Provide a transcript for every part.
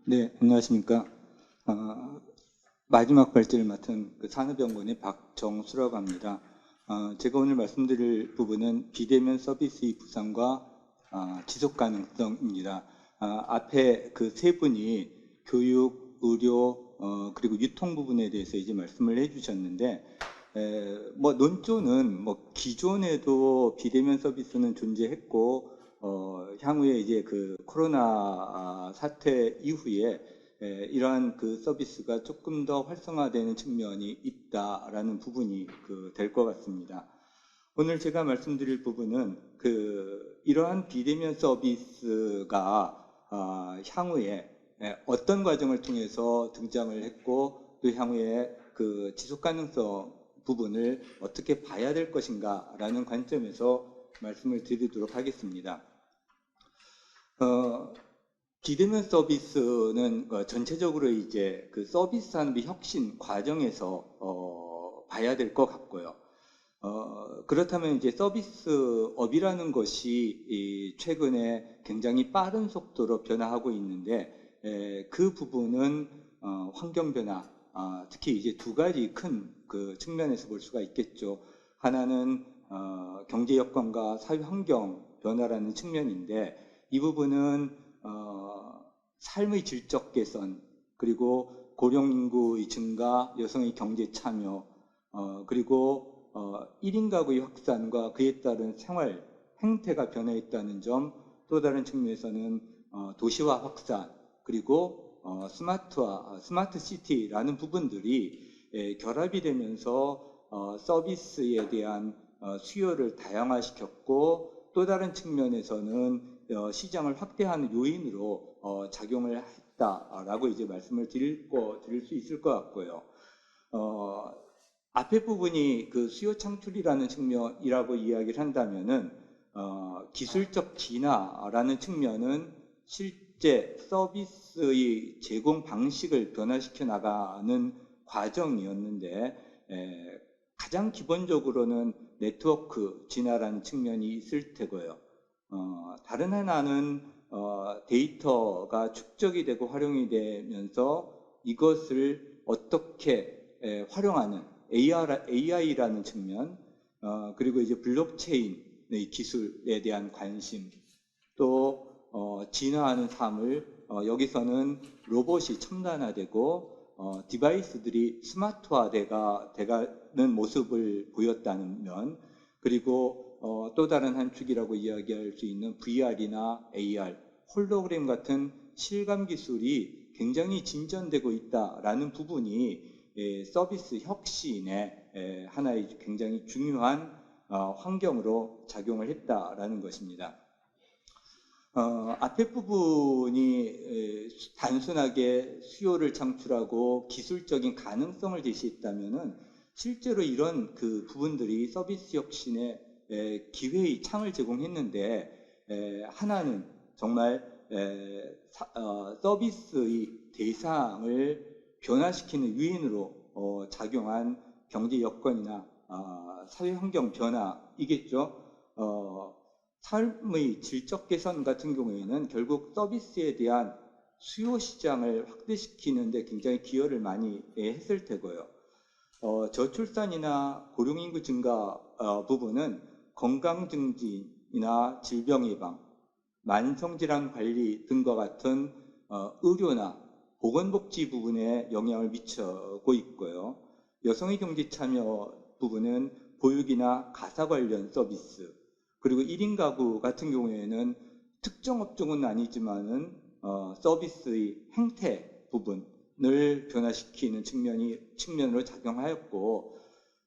네, 안녕하십니까. 어, 마지막 발제를 맡은 그 산업연구원의 박정수라고 합니다. 제가 오늘 말씀드릴 부분은 비대면 서비스의 부상과 지속 가능성입니다. 앞에 그 세 분이 교육, 의료, 그리고 유통 부분에 대해서 이제 말씀을 해주셨는데, 뭐 논조는 뭐 기존에도 비대면 서비스는 존재했고, 향후에 이제 그 코로나 사태 이후에 이러한 그 서비스가 조금 더 활성화되는 측면이 있다라는 부분이 될 것 같습니다. 오늘 제가 말씀드릴 부분은 이러한 비대면 서비스가 향후에 어떤 과정을 통해서 등장을 했고 또 향후에 그 지속 가능성 부분을 어떻게 봐야 될 것인가라는 관점에서 말씀을 드리도록 하겠습니다. 비대면 서비스는 전체적으로 이제 그 서비스 산업의 혁신 과정에서 봐야 될 것 같고요. 그렇다면 이제 서비스업이라는 것이 최근에 굉장히 빠른 속도로 변화하고 있는데 그 부분은 환경 변화, 특히 이제 두 가지 큰 그 측면에서 볼 수가 있겠죠. 하나는 경제 여건과 사회 환경 변화라는 측면인데 이 부분은 삶의 질적 개선, 그리고 고령 인구의 증가, 여성의 경제 참여, 그리고 1인 가구의 확산과 그에 따른 생활 행태가 변화했다는 점, 또 다른 측면에서는 도시화 확산, 그리고 스마트 시티라는 부분들이 결합이 되면서 서비스에 대한 수요를 다양화시켰고, 또 다른 측면에서는 시장을 확대하는 요인으로 작용을 했다라고 이제 말씀을 드릴 수 있을 것 같고요. 앞에 부분이 그 수요 창출이라는 측면이라고 이야기를 한다면은 기술적 진화라는 측면은 실제 서비스의 제공 방식을 변화시켜 나가는 과정이었는데 가장 기본적으로는 네트워크 진화라는 측면이 있을 테고요. 다른 하나는 데이터가 축적이 되고 활용이 되면서 이것을 어떻게 활용하는 AI라는 측면, 그리고 이제 블록체인의 기술에 대한 관심, 또 진화하는 삶을 여기서는 로봇이 첨단화되고 디바이스들이 스마트화되는 모습을 보였다는 면, 그리고 또 다른 한 축이라고 이야기할 수 있는 VR이나 AR, 홀로그램 같은 실감 기술이 굉장히 진전되고 있다라는 부분이 서비스 혁신의 하나의 굉장히 중요한 환경으로 작용을 했다라는 것입니다. 앞에 부분이 단순하게 수요를 창출하고 기술적인 가능성을 제시했다면은 실제로 이런 그 부분들이 서비스 혁신의 기회의 창을 제공했는데 하나는 정말 서비스의 대상을 변화시키는 요인으로 작용한 경제 여건이나 사회 환경 변화이겠죠. 삶의 질적 개선 같은 경우에는 결국 서비스에 대한 수요 시장을 확대시키는 데 굉장히 기여를 많이 했을 테고요. 저출산이나 고령인구 증가 부분은 건강 증진이나 질병 예방, 만성질환 관리 등과 같은 의료나 보건복지 부분에 영향을 미치고 있고요. 여성의 경제 참여 부분은 보육이나 가사 관련 서비스, 그리고 1인 가구 같은 경우에는 특정 업종은 아니지만은 서비스의 행태 부분을 변화시키는 측면으로 작용하였고,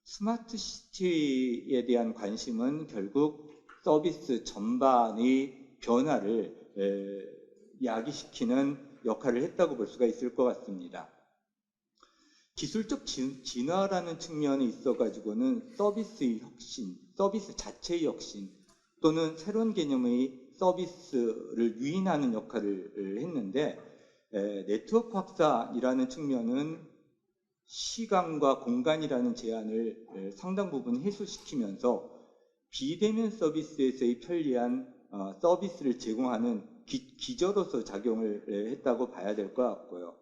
스마트 시티에 대한 관심은 결국 서비스 전반의 변화를 야기시키는 역할을 했다고 볼 수가 있을 것 같습니다. 기술적 진화라는 측면에 있어가지고는 서비스의 혁신, 서비스 자체의 혁신, 또는 새로운 개념의 서비스를 유인하는 역할을 했는데 네트워크 확산이라는 측면은 시간과 공간이라는 제한을 상당 부분 해소시키면서 비대면 서비스에서의 편리한 서비스를 제공하는 기저로서 작용을 했다고 봐야 될 것 같고요.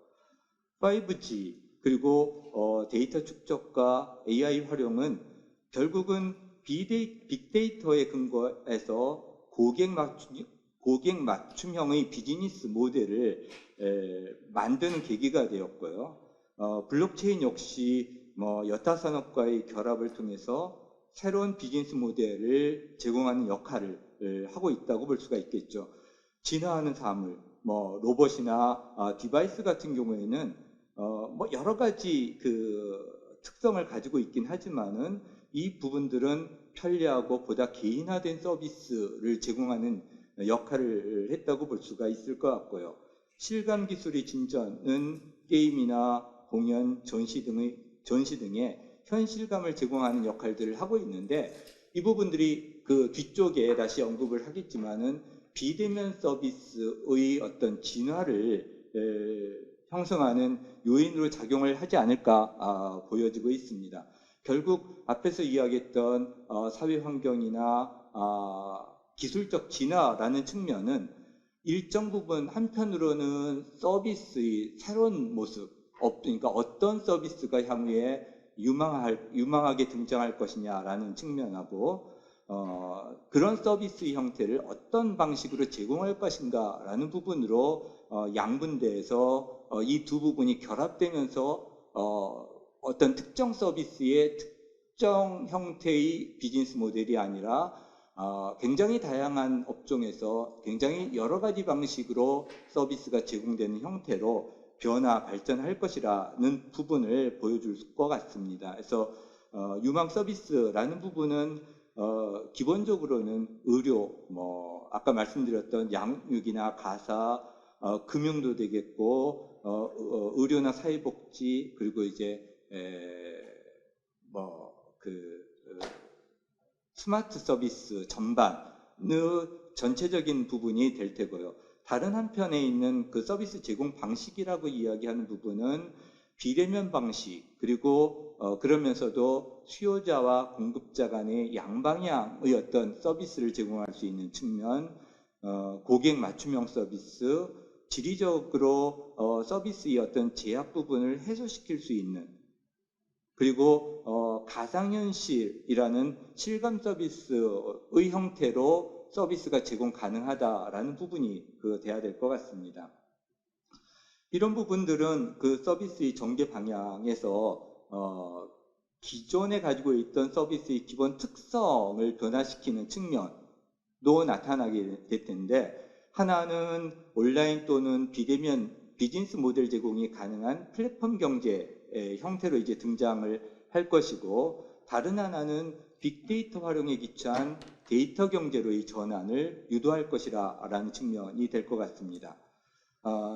5G 그리고 데이터 축적과 AI 활용은 결국은 빅데이터에 근거해서 고객 맞춤형의 비즈니스 모델을 만드는 계기가 되었고요. 블록체인 역시 여타 산업과의 결합을 통해서 새로운 비즈니스 모델을 제공하는 역할을 하고 있다고 볼 수가 있겠죠. 진화하는 사물, 로봇이나 디바이스 같은 경우에는 여러 가지 그 특성을 가지고 있긴 하지만은 이 부분들은 편리하고 보다 개인화된 서비스를 제공하는 역할을 했다고 볼 수가 있을 것 같고요. 실감 기술의 진전은 게임이나 공연, 전시 등의 현실감을 제공하는 역할들을 하고 있는데 이 부분들이 그 뒤쪽에 다시 언급을 하겠지만은 비대면 서비스의 어떤 진화를 형성하는 요인으로 작용을 하지 않을까 보여지고 있습니다. 결국 앞에서 이야기했던 사회 환경이나 기술적 진화라는 측면은 일정 부분 한편으로는 서비스의 새로운 모습, 그러니까 어떤 서비스가 향후에 유망하게 등장할 것이냐라는 측면하고 그런 서비스 형태를 어떤 방식으로 제공할 것인가라는 부분으로 양분돼서 이 두 부분이 결합되면서 어떤 특정 서비스의 특정 형태의 비즈니스 모델이 아니라 굉장히 다양한 업종에서 굉장히 여러 가지 방식으로 서비스가 제공되는 형태로 발전할 것이라는 부분을 보여줄 것 같습니다. 그래서 유망 서비스라는 부분은 기본적으로는 의료, 아까 말씀드렸던 양육이나 가사, 금융도 되겠고, 의료나 사회복지, 그리고 이제 스마트 서비스 전반의 전체적인 부분이 될 테고요. 다른 한편에 있는 그 서비스 제공 방식이라고 이야기하는 부분은 비대면 방식, 그리고 그러면서도 수요자와 공급자 간의 양방향의 어떤 서비스를 제공할 수 있는 측면, 고객 맞춤형 서비스, 지리적으로 서비스의 어떤 제약 부분을 해소시킬 수 있는, 그리고 가상현실이라는 실감 서비스의 형태로 서비스가 제공 가능하다라는 부분이 돼야 될 것 같습니다. 이런 부분들은 그 서비스의 전개 방향에서 기존에 가지고 있던 서비스의 기본 특성을 변화시키는 측면도 나타나게 될 텐데, 하나는 온라인 또는 비대면 비즈니스 모델 제공이 가능한 플랫폼 경제 형태로 이제 등장을 할 것이고, 다른 하나는 빅데이터 활용에 기초한 데이터 경제로의 전환을 유도할 것이라는 측면이 될 것 같습니다.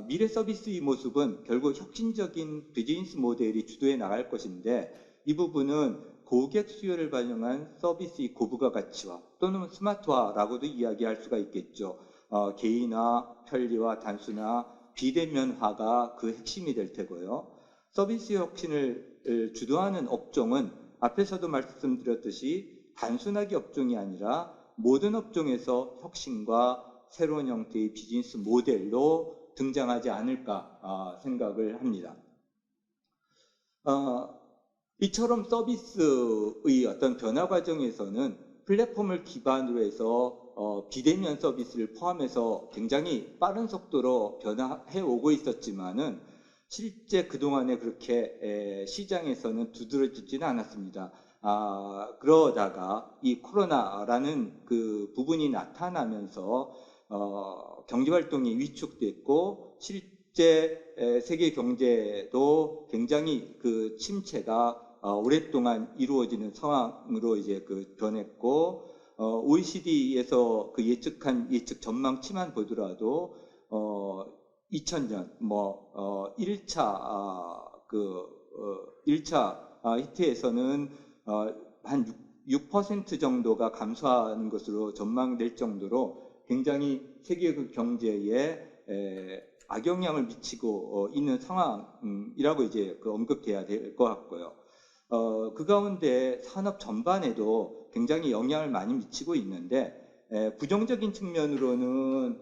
미래 서비스의 모습은 결국 혁신적인 비즈니스 모델이 주도해 나갈 것인데, 이 부분은 고객 수요를 반영한 서비스의 고부가 가치화 또는 스마트화라고도 이야기할 수가 있겠죠. 개인화, 편리화, 단순화, 비대면화가 그 핵심이 될 테고요. 서비스 혁신을 주도하는 업종은 앞에서도 말씀드렸듯이 단순하게 업종이 아니라 모든 업종에서 혁신과 새로운 형태의 비즈니스 모델로 등장하지 않을까 생각을 합니다. 이처럼 서비스의 어떤 변화 과정에서는 플랫폼을 기반으로 해서 비대면 서비스를 포함해서 굉장히 빠른 속도로 변화해 오고 있었지만은 실제 그동안에 그렇게 시장에서는 두드러지지는 않았습니다. 그러다가 이 코로나라는 그 부분이 나타나면서 경제활동이 위축됐고, 실제 세계 경제도 굉장히 그 침체가 오랫동안 이루어지는 상황으로 이제 변했고, OECD에서 그 예측 전망치만 보더라도 2000년 1차 히트에서는 한 6% 정도가 감소하는 것으로 전망될 정도로 굉장히 세계 경제에 악영향을 미치고 있는 상황이라고 이제 언급돼야 될 것 같고요. 그 가운데 산업 전반에도 굉장히 영향을 많이 미치고 있는데, 부정적인 측면으로는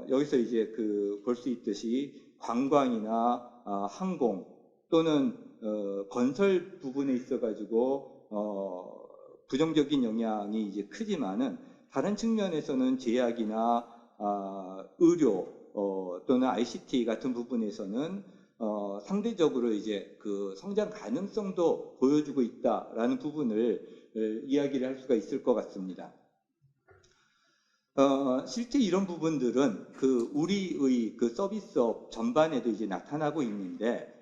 여기서 이제 볼 수 있듯이 관광이나 항공 또는 건설 부분에 있어가지고 부정적인 영향이 이제 크지만은 다른 측면에서는 제약이나 의료 또는 ICT 같은 부분에서는 상대적으로 이제 그 성장 가능성도 보여주고 있다라는 부분을 이야기를 할 수가 있을 것 같습니다. 실제 이런 부분들은 우리의 서비스업 전반에도 이제 나타나고 있는데,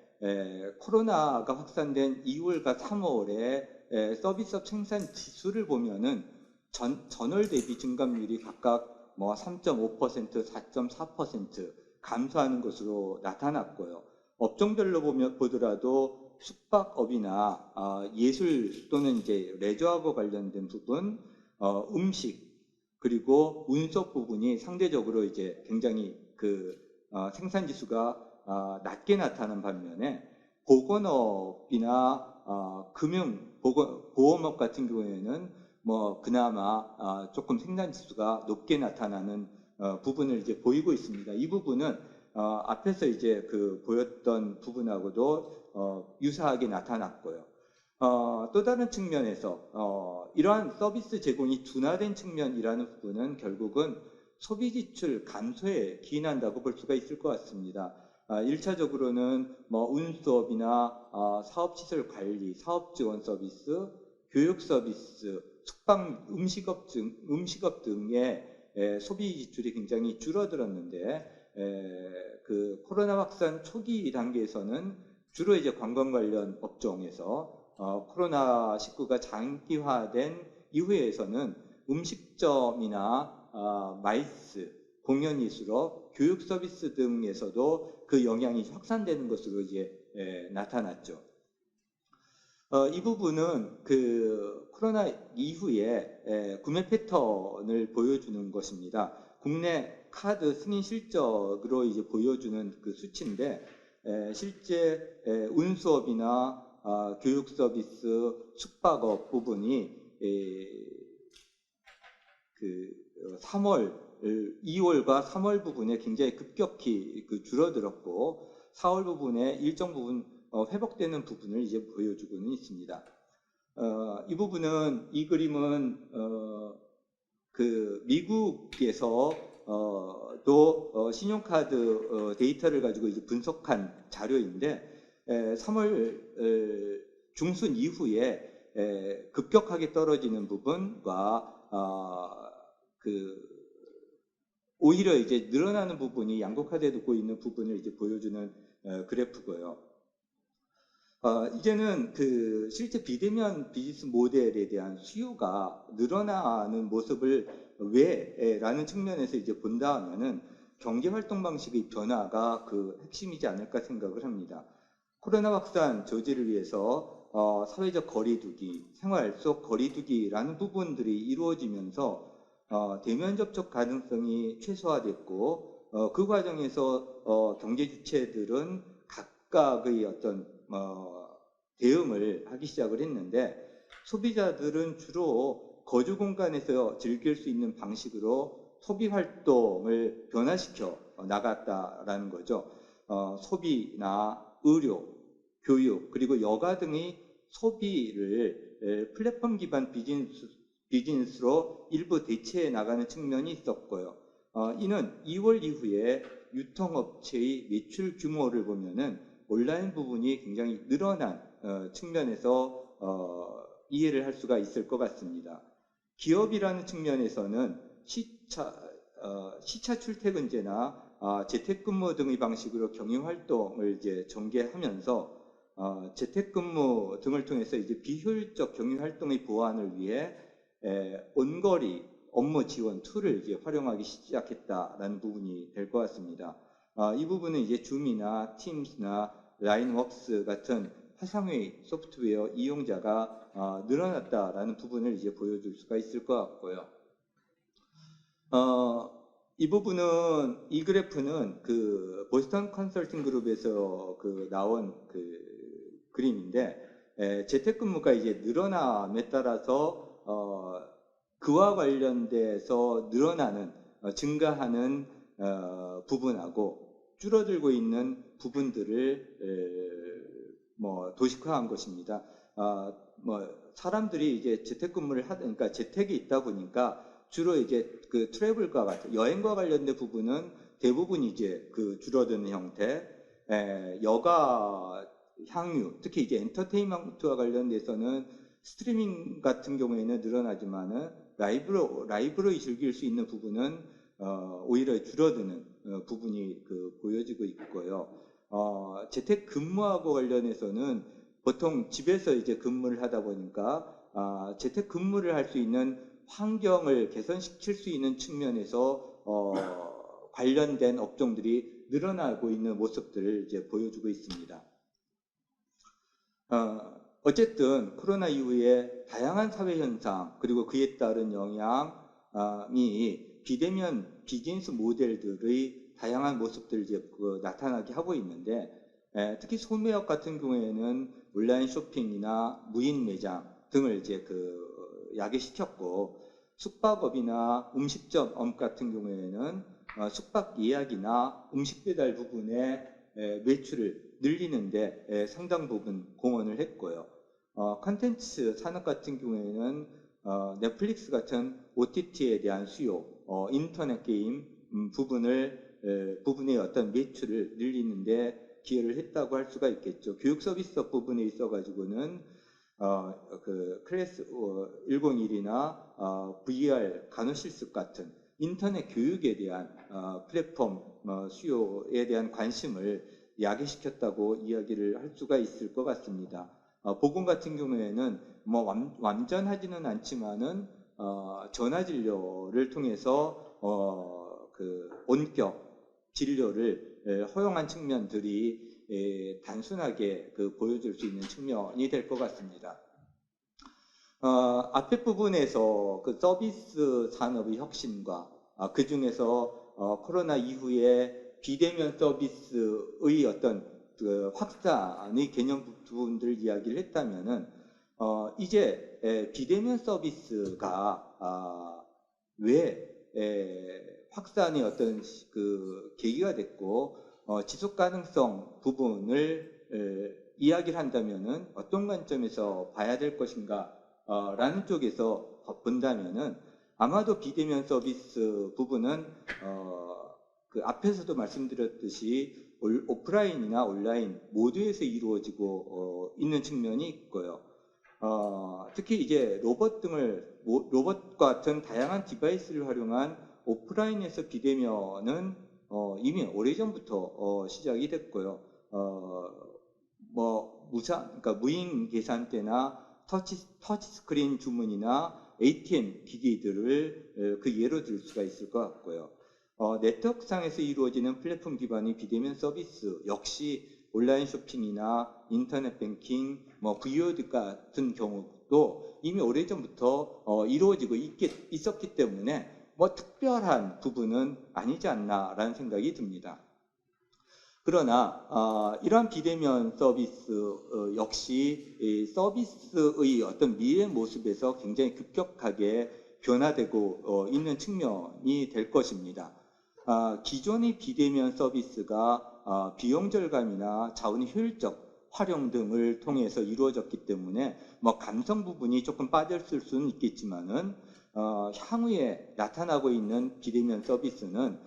코로나가 확산된 2월과 3월에 서비스업 생산 지수를 보면은 전월 대비 증감률이 각각 3.5%, 4.4% 감소하는 것으로 나타났고요. 업종별로 보더라도 숙박업이나 예술 또는 이제 레저하고 관련된 부분, 음식 그리고 운석 부분이 상대적으로 이제 굉장히 생산 지수가 낮게 나타난 반면에 보건업이나 보험업 같은 경우에는 그나마 조금 생산 지수가 높게 나타나는 부분을 이제 보이고 있습니다. 이 부분은 앞에서 이제 보였던 부분하고도 유사하게 나타났고요. 또 다른 측면에서 이러한 서비스 제공이 둔화된 측면이라는 부분은 결국은 소비 지출 감소에 기인한다고 볼 수가 있을 것 같습니다. 1차적으로는 운수업이나 사업시설 관리, 사업 지원 서비스, 교육 서비스, 숙박, 음식업 등의 소비 지출이 굉장히 줄어들었는데, 코로나 확산 초기 단계에서는 주로 이제 관광 관련 업종에서 코로나19가 장기화된 이후에서는 음식점이나 마이스, 공연예술업, 교육 서비스 등에서도 그 영향이 확산되는 것으로 이제 나타났죠. 이 부분은 코로나 이후에 구매 패턴을 보여주는 것입니다. 국내 카드 승인 실적으로 이제 보여주는 수치인데, 실제 운수업이나 교육 서비스, 숙박업 부분이 2월과 3월 부분에 굉장히 급격히 줄어들었고 4월 부분에 일정 부분 회복되는 부분을 이제 보여주고는 있습니다. 이 부분은 이 그림은 미국에서 또 신용카드 데이터를 가지고 이제 분석한 자료인데 3월 중순 이후에 급격하게 떨어지는 부분과 오히려 이제 늘어나는 부분이 양극화되고 있는 부분을 이제 보여주는 그래프고요. 이제는 실제 비대면 비즈니스 모델에 대한 수요가 늘어나는 모습을 왜라는 측면에서 이제 본다 하면은 경제활동 방식의 변화가 핵심이지 않을까 생각을 합니다. 코로나 확산 저지를 위해서 사회적 거리두기, 생활 속 거리두기라는 부분들이 이루어지면서 대면 접촉 가능성이 최소화됐고 그 과정에서 경제 주체들은 각각의 어떤 대응을 하기 시작을 했는데 소비자들은 주로 거주 공간에서 즐길 수 있는 방식으로 소비 활동을 변화시켜 나갔다라는 거죠. 소비나 의료, 교육, 그리고 여가 등의 소비를 플랫폼 기반 비즈니스로 일부 대체해 나가는 측면이 있었고요. 이는 2월 이후에 유통업체의 매출 규모를 보면은 온라인 부분이 굉장히 늘어난 측면에서 이해를 할 수가 있을 것 같습니다. 기업이라는 측면에서는 시차 출퇴근제나 재택근무 등의 방식으로 경영활동을 이제 전개하면서 재택근무 등을 통해서 이제 비효율적 경영활동의 보완을 위해 원거리 업무 지원 툴을 이제 활용하기 시작했다라는 부분이 될 것 같습니다. 이 부분은 이제 줌이나 팀스나 라인웍스 같은 화상회의 소프트웨어 이용자가 늘어났다라는 부분을 이제 보여줄 수가 있을 것 같고요. 이 그래프는 보스턴 컨설팅 그룹에서 나온 그림인데 재택근무가 이제 늘어남에 따라서 그와 관련돼서 늘어나는 증가하는 부분하고 줄어들고 있는 부분들을 도식화한 것입니다. 사람들이 이제 재택근무를 그러니까 재택이 있다 보니까 주로 이제 그 트래블과 같은 여행과 관련된 부분은 대부분 이제 그 줄어드는 형태, 여가 향유, 특히 이제 엔터테인먼트와 관련돼서는 스트리밍 같은 경우에는 늘어나지만은 라이브로 즐길 수 있는 부분은 오히려 줄어드는 부분이 보여지고 있고요. 재택 근무하고 관련해서는 보통 집에서 이제 근무를 하다 보니까 재택 근무를 할 수 있는 환경을 개선시킬 수 있는 측면에서 관련된 업종들이 늘어나고 있는 모습들을 이제 보여주고 있습니다. 어쨌든 코로나 이후에 다양한 사회 현상 그리고 그에 따른 영향이 비대면 비즈니스 모델들의 다양한 모습들을 이제 나타나게 하고 있는데, 특히 소매업 같은 경우에는 온라인 쇼핑이나 무인 매장 등을 이제 야기시켰고, 숙박업이나 음식점 같은 경우에는 숙박 예약이나 음식 배달 부분의 매출을 늘리는데 상당 부분 공헌을 했고요. 컨텐츠 산업 같은 경우에는 넷플릭스 같은 OTT에 대한 수요, 인터넷 게임 부분의 어떤 매출을 늘리는데 기여를 했다고 할 수가 있겠죠. 교육 서비스업 부분에 있어가지고는 클래스 101이나 VR 간호실습 같은 인터넷 교육에 대한 플랫폼 수요에 대한 관심을 야기시켰다고 이야기를 할 수가 있을 것 같습니다. 보건 같은 경우에는 완전하지는 않지만은 전화 진료를 통해서 원격 진료를 허용한 측면들이 단순하게 보여줄 수 있는 측면이 될 것 같습니다. 앞에 부분에서 서비스 산업의 혁신과 그 중에서 코로나 이후에 비대면 서비스의 어떤 확산의 개념 부분들 이야기를 했다면은 이제 비대면 서비스가 왜 확산의 어떤 계기가 됐고 지속 가능성 부분을 이야기를 한다면은 어떤 관점에서 봐야 될 것인가 라는 쪽에서 본다면은 아마도 비대면 서비스 부분은 앞에서도 말씀드렸듯이 오프라인이나 온라인 모두에서 이루어지고 있는 측면이 있고요. 특히 이제 로봇 같은 다양한 디바이스를 활용한 오프라인에서 비대면은 이미 오래전부터 시작이 됐고요. 그러니까 무인 계산대나 터치 스크린 주문이나 ATM 기기들을 예로 들 수가 있을 것 같고요. 네트워크상에서 이루어지는 플랫폼 기반의 비대면 서비스 역시 온라인 쇼핑이나 인터넷 뱅킹, VOD 같은 경우도 이미 오래전부터 이루어지고 있었기 때문에 특별한 부분은 아니지 않나라는 생각이 듭니다. 그러나 이러한 비대면 서비스 역시 서비스의 어떤 미래 모습에서 굉장히 급격하게 변화되고 있는 측면이 될 것입니다. 기존의 비대면 서비스가 비용 절감이나 자원의 효율적 활용 등을 통해서 이루어졌기 때문에 감성 부분이 조금 빠졌을 수는 있겠지만은 향후에 나타나고 있는 비대면 서비스는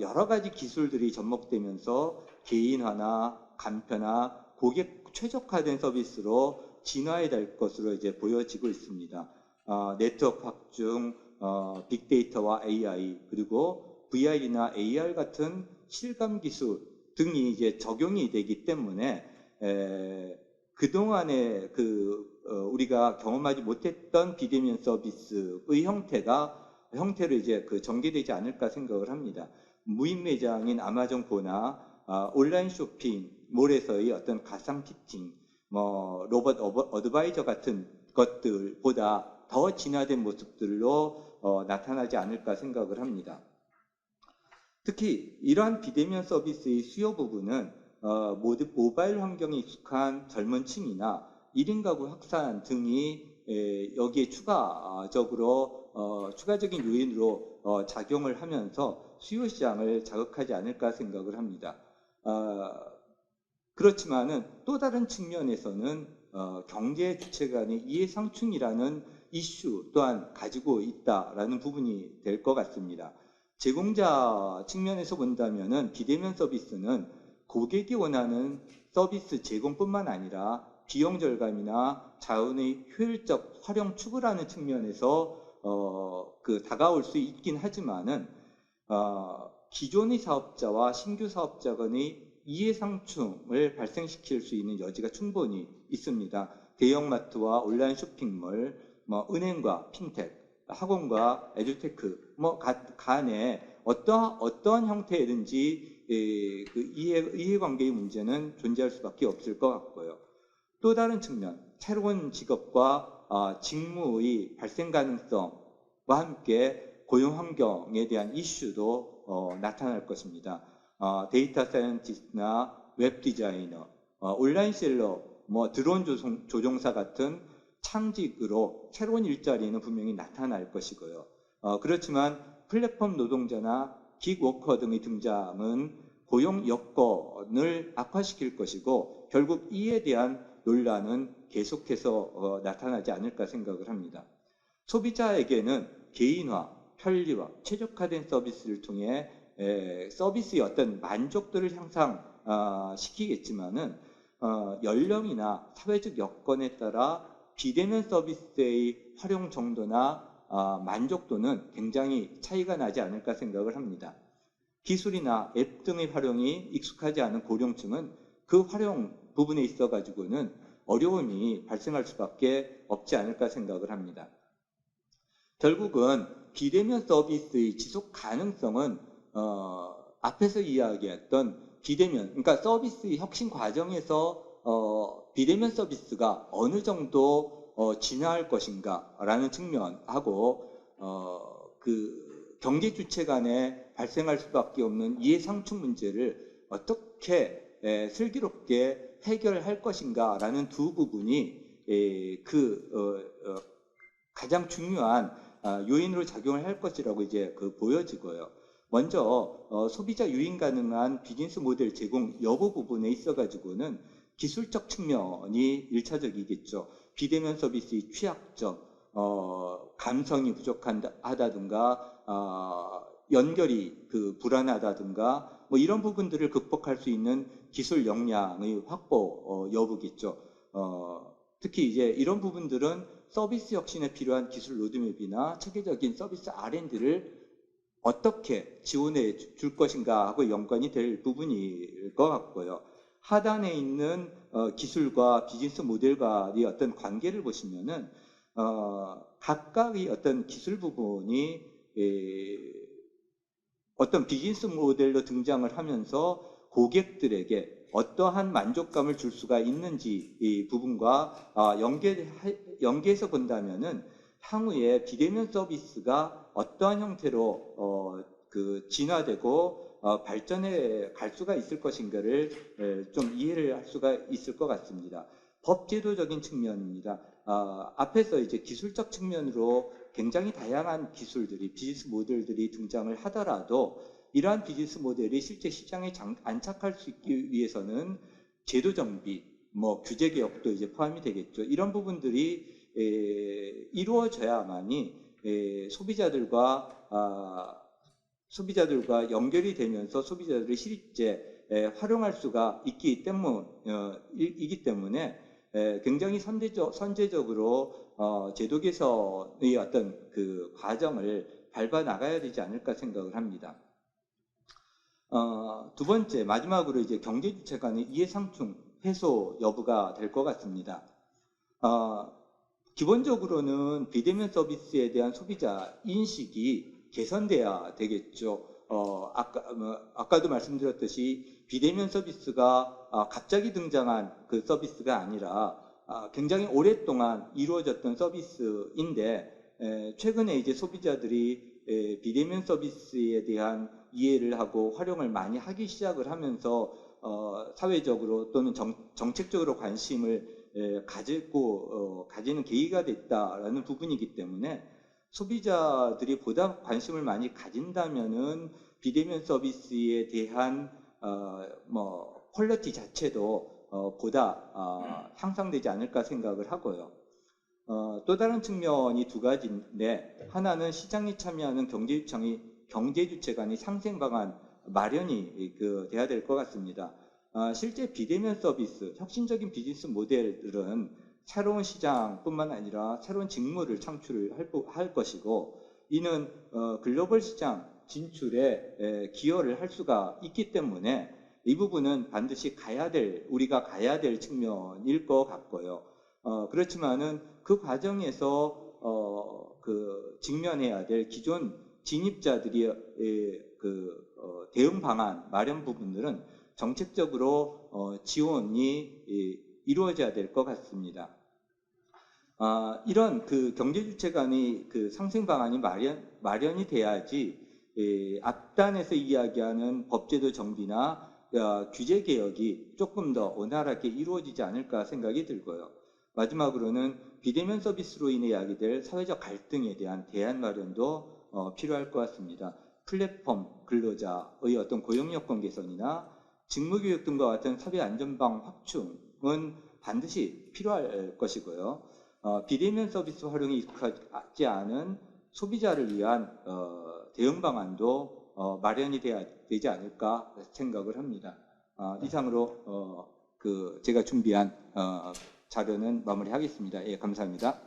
여러 가지 기술들이 접목되면서 개인화나 간편화, 고객 최적화된 서비스로 진화해 될 것으로 이제 보여지고 있습니다. 네트워크 확충, 빅데이터와 AI 그리고 VR이나 AR 같은 실감 기술 등이 이제 적용이 되기 때문에 그동안에 우리가 경험하지 못했던 비대면 서비스의 형태로 이제 전개되지 않을까 생각을 합니다. 무인 매장인 아마존코나 온라인 쇼핑몰에서의 어떤 가상 피팅, 로봇 어드바이저 같은 것들보다 더 진화된 모습들로 나타나지 않을까 생각을 합니다. 특히 이러한 비대면 서비스의 수요 부분은 모바일 환경에 익숙한 젊은 층이나 1인 가구 확산 등이 여기에 추가적인 요인으로 작용을 하면서 수요 시장을 자극하지 않을까 생각을 합니다. 그렇지만은 또 다른 측면에서는 경제 주체 간의 이해상충이라는 이슈 또한 가지고 있다라는 부분이 될 것 같습니다. 제공자 측면에서 본다면은 비대면 서비스는 고객이 원하는 서비스 제공뿐만 아니라 비용 절감이나 자원의 효율적 활용 추구라는 측면에서 다가올 수 있긴 하지만은 기존의 사업자와 신규 사업자 간의 이해상충을 발생시킬 수 있는 여지가 충분히 있습니다. 대형마트와 온라인 쇼핑몰, 은행과 핀텍, 학원과 에듀테크 간에 어떠한 형태이든지 그 이해관계의 문제는 존재할 수밖에 없을 것 같고요. 또 다른 측면, 새로운 직업과 직무의 발생 가능성과 함께 고용 환경에 대한 이슈도 나타날 것입니다. 데이터 사이언티스트나 웹 디자이너, 온라인 셀러, 드론 조종사 같은 창직으로 새로운 일자리는 분명히 나타날 것이고요. 그렇지만 플랫폼 노동자나 긱워커 등의 등장은 고용 여건을 악화시킬 것이고 결국 이에 대한 논란은 계속해서 나타나지 않을까 생각을 합니다. 소비자에게는 개인화, 편리화, 최적화된 서비스를 통해 서비스의 어떤 만족도를 향상시키겠지만은 연령이나 사회적 여건에 따라 비대면 서비스의 활용 정도나 만족도는 굉장히 차이가 나지 않을까 생각을 합니다. 기술이나 앱 등의 활용이 익숙하지 않은 고령층은 그 활용 부분에 있어 가지고는 어려움이 발생할 수밖에 없지 않을까 생각을 합니다. 결국은 비대면 서비스의 지속 가능성은 앞에서 이야기했던 비대면, 그러니까 서비스의 혁신 과정에서 비대면 서비스가 어느 정도 진화할 것인가라는 측면하고 그 경제 주체 간에 발생할 수밖에 없는 이해상충 문제를 어떻게 슬기롭게 해결할 것인가라는 두 부분이 가장 중요한 요인으로 작용을 할 것이라고 이제 보여지고요. 먼저 소비자 유인 가능한 비즈니스 모델 제공 여부 부분에 있어 가지고는 기술적 측면이 1차적이겠죠. 비대면 서비스의 취약점, 감성이 부족하다든가 연결이 불안하다든가 이런 부분들을 극복할 수 있는 기술 역량의 확보 여부겠죠. 특히 이제 이런 부분들은 서비스 혁신에 필요한 기술 로드맵이나 체계적인 서비스 R&D를 어떻게 지원해 줄 것인가 하고 연관이 될 부분일 것 같고요. 하단에 있는 기술과 비즈니스 모델과의 어떤 관계를 보시면은 각각의 어떤 기술 부분이 어떤 비즈니스 모델로 등장을 하면서 고객들에게 어떠한 만족감을 줄 수가 있는지 이 부분과 연계해서 본다면은 향후에 비대면 서비스가 어떠한 형태로 진화되고 발전해 갈 수가 있을 것인가를 좀 이해를 할 수가 있을 것 같습니다. 법제도적인 측면입니다. 앞에서 이제 기술적 측면으로 굉장히 다양한 기술들이 비즈니스 모델들이 등장을 하더라도 이러한 비즈니스 모델이 실제 시장에 안착할 수 있기 위해서는 제도 정비, 규제 개혁도 이제 포함이 되겠죠. 이런 부분들이 이루어져야만이 소비자들과 연결이 되면서 소비자들이 실제 활용할 수가 이기 때문에 굉장히 선제적으로 제도 개선의 어떤 과정을 밟아 나가야 되지 않을까 생각을 합니다. 두 번째, 마지막으로 이제 경제 주체 간의 이해상충 해소 여부가 될 것 같습니다. 기본적으로는 비대면 서비스에 대한 소비자 인식이 개선돼야 되겠죠. 아까도 말씀드렸듯이 비대면 서비스가 갑자기 등장한 그 서비스가 아니라 굉장히 오랫동안 이루어졌던 서비스인데 최근에 이제 소비자들이 비대면 서비스에 대한 이해를 하고 활용을 많이 하기 시작을 하면서 사회적으로 또는 정책적으로 관심을 가지는 계기가 됐다라는 부분이기 때문에 소비자들이 보다 관심을 많이 가진다면은 비대면 서비스에 대한 퀄리티 자체도 보다 향상되지 않을까 생각을 하고요. 또 다른 측면이 두 가지인데, 하나는 시장에 참여하는 경제주체 간의 상생 방안 마련이 돼야 될 것 같습니다. 실제 비대면 서비스, 혁신적인 비즈니스 모델들은 새로운 시장뿐만 아니라 새로운 직무를 창출할 것이고, 이는 글로벌 시장 진출에 기여를 할 수가 있기 때문에 이 부분은 반드시 우리가 가야 될 측면일 것 같고요. 그렇지만은 그 과정에서 직면해야 될 기존 진입자들이 대응 방안 마련 부분들은 정책적으로 지원이 이루어져야 될 것 같습니다. 이런 경제주체 간의 상생 방안이 마련이 돼야지 앞단에서 이야기하는 법제도 정비나 규제 개혁이 조금 더 원활하게 이루어지지 않을까 생각이 들고요. 마지막으로는 비대면 서비스로 인해 야기될 사회적 갈등에 대한 대안 마련도 필요할 것 같습니다. 플랫폼 근로자의 어떤 고용여건 개선이나 직무교육 등과 같은 사회 안전망 확충은 반드시 필요할 것이고요. 비대면 서비스 활용이 익숙하지 않은 소비자를 위한 대응 방안도 마련이 되지 않을까 생각을 합니다. 이상으로 제가 준비한 자료는 마무리하겠습니다. 예, 감사합니다.